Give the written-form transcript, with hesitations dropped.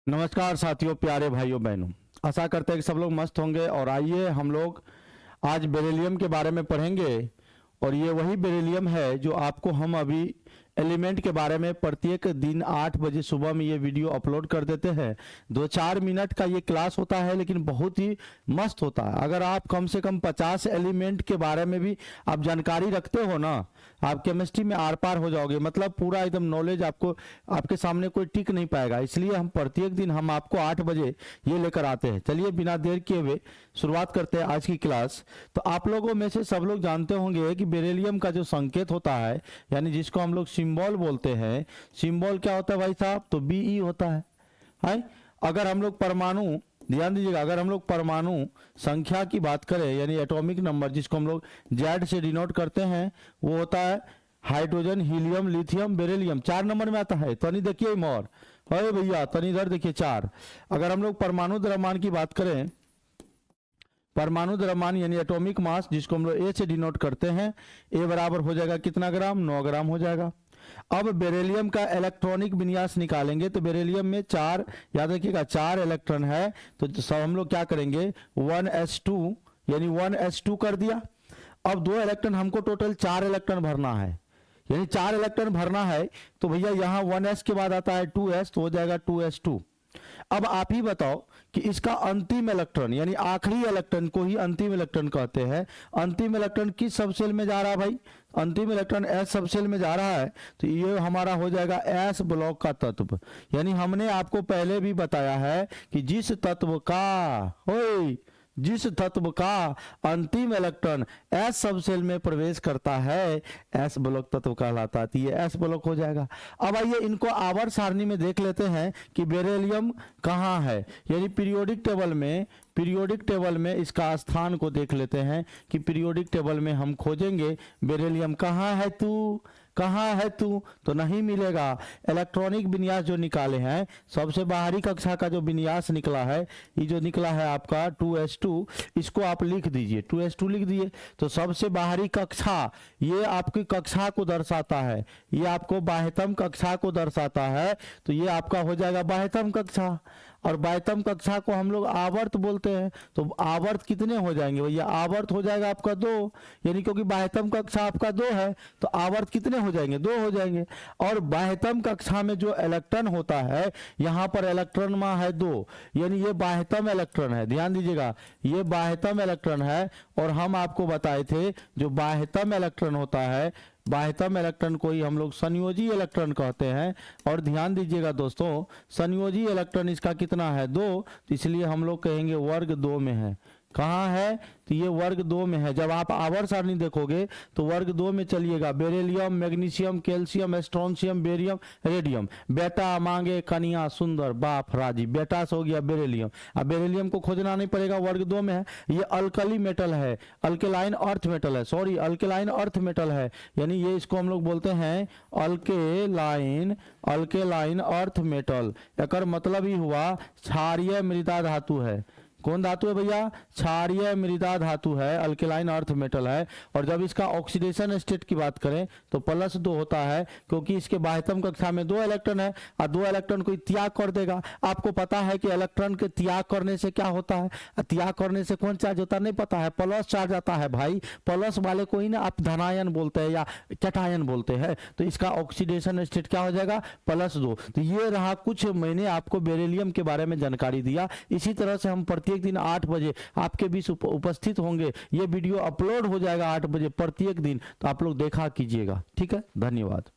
नमस्कार साथियों, प्यारे भाइयों बहनों, आशा करते हैं कि सब लोग मस्त होंगे। और आइए हम लोग आज बेरिलियम के बारे में पढ़ेंगे। और ये वही बेरिलियम है जो आपको हम अभी एलिमेंट के बारे में प्रत्येक दिन 8 बजे सुबह में ये वीडियो अपलोड कर देते हैं। 2-4 मिनट का ये क्लास होता है, लेकिन बहुत ही मस्त होता है। अगर आप कम से कम 50 एलिमेंट के बारे में भी आप जानकारी रखते हो ना, आप केमिस्ट्री में आर पार हो जाओगे। मतलब पूरा एकदम नॉलेज आपको आपके सामने कोई टिक नहीं पाएगा। इसलिए हम प्रत्येक दिन हम आपको 8 बजे ये लेकर आते हैं। चलिए बिना देर किए हुए शुरुआत करते हैं आज की क्लास। तो आप लोगों में से सब लोग जानते होंगे कि बेरिलियम का जो संकेत होता है, यानी जिसको हम लोग सिंबल बोलते हैं, सिंबल क्या होता है भाई साहब? तो Be होता है। अगर हम लोग परमाणु, ध्यान दीजिएगा, अगर हम लोग परमाणु संख्या की बात करें, यानी एटॉमिक नंबर जिसको हम लोग Z से डिनोट करते हैं, वो होता है hydrogen, helium, lithium, beryllium. 4 number में आता है। तनी देखिए मोर, अरे भैया तनी इधर देखिए 4। अगर हम लोग परमाणु द्रव्यमान की बात करें, परमाणु द्रव्यमान यानी एटॉमिक मास जिसको हम लोग A से डिनोट करते हैं, A बराबर हो जाएगा कितना ग्राम? 9 ग्राम हो जाएगा। अब बेरिलियम का इलेक्ट्रॉनिक विन्यास निकालेंगे तो बेरिलियम में 4, याद रखिएगा 4 इलेक्ट्रॉन है। तो सब हम लोग क्या करेंगे? 1s2 यानी 1s2 कर दिया। अब 2 इलेक्ट्रॉन, हमको टोटल 4 इलेक्ट्रॉन भरना है, यानी 4 इलेक्ट्रॉन भरना है। तो भैया यहाँ 1s के बाद आता है 2s, तो हो जाएगा 2s2। अब आप ही बताओ कि इसका अंतिम इलेक्ट्रॉन यानी आखिरी इलेक्ट्रॉन को ही अंतिम इलेक्ट्रॉन कहते हैं। अंतिम इलेक्ट्रॉन किस सबसेल में जा रहा है भाई? अंतिम इलेक्ट्रॉन एस सबसेल में जा रहा है। तो ये हमारा हो जाएगा एस ब्लॉक का तत्व। यानी हमने आपको पहले भी बताया है कि जिस तत्व का अंतिम इलेक्ट्रॉन एस सबसेल में प्रवेश करता है, एस ब्लॉक तत्व कहलाता है। ये एस ब्लॉक हो जाएगा। अब आइए इनको आवर्त सारणी में देख लेते हैं कि बेरिलियम कहाँ है। यानी पीरियोडिक टेबल में इसका स्थान को देख लेते हैं कि पीरियोडिक टेबल में हम खोजेंगे बेरिलियम कहाँ है तू, तो नहीं मिलेगा। इलेक्ट्रॉनिक विन्यास जो निकाले हैं, सबसे बाहरी कक्षा का जो विन्यास निकला है, ये जो निकला है आपका 2s2, इसको आप लिख दीजिए, 2s2 लिख दिए। तो सबसे बाहरी कक्षा ये आपकी कक्षा को दर्शाता है, ये आपको बाह्यतम कक्षा को दर्शाता है। तो ये आपका हो जाएगा बाह्यतम कक्षा। और बाह्यतम कक्षा को हम लोग आवर्त बोलते हैं। तो आवर्त कितने हो जाएंगे भैया? आवर्त हो जाएगा आपका 2, यानी क्योंकि बाह्यतम कक्षा आपका 2 है, तो आवर्त कितने हो जाएंगे? 2 हो जाएंगे। और बाह्यतम कक्षा में जो इलेक्ट्रॉन होता है, यहाँ पर इलेक्ट्रॉन मा है 2, यानी ये बाह्यतम इलेक्ट्रॉन है। ध्यान दीजिएगा, ये बाह्यतम इलेक्ट्रॉन है। और हम आपको बताए थे जो बाह्यतम इलेक्ट्रॉन होता है, बाह्यतम इलेक्ट्रॉन को ही हम लोग संयोजी इलेक्ट्रॉन कहते हैं। और ध्यान दीजिएगा दोस्तों, संयोजी इलेक्ट्रॉन इसका कितना है? 2, तो इसलिए हम लोग कहेंगे वर्ग 2 में है। कहाँ है? तो ये वर्ग 2 में है। जब आप आवर्त सारणी देखोगे तो वर्ग 2 में चलिएगा। Beryllium, magnesium, calcium, strontium, barium, radium. बेटा मांगे कन्या सुंदर, बाप राजी। बेटा से हो गया बेरिलियम। अब बेरिलियम को खोजना नहीं पड़ेगा, वर्ग 2 में है। ये अल्कली मेटल है, अल्केलाइन अर्थ मेटल है, अल्केलाइन अर्थ मेटल है। यानी ये इसको हम लोग बोलते हैं अल्केलाइन अर्थ मेटल। एकर मतलब ही हुआ क्षारीय मृदा धातु है। कौन धातु है भैया? क्षारीय मृदा धातु है, अल्केलाइन अर्थ मेटल है। और जब इसका ऑक्सीडेशन स्टेट की बात करें तो +2 होता है, क्योंकि इसके बाह्यतम कक्षा में 2 इलेक्ट्रॉन है और 2 इलेक्ट्रॉन को त्याग कर देगा। आपको पता है कि इलेक्ट्रॉन के त्याग करने से क्या होता है? त्याग करने से कौन चार्ज होता है? नहीं पता है? प्लस चार्ज आता है भाई। प्लस वाले को ही ना आप धनायन बोलते हैं या कैटायन बोलते हैं। तो इसका ऑक्सीडेशन स्टेट क्या हो जाएगा? +2। तो ये रहा कुछ मैंने आपको बेरिलियम के बारे में जानकारी दिया। इसी तरह से हम प्रत्येक दिन 8 बजे आपके बीच उपस्थित होंगे। ये वीडियो अपलोड हो जाएगा 8 बजे प्रत्येक दिन, तो आप लोग देखा कीजिएगा। ठीक है, धन्यवाद।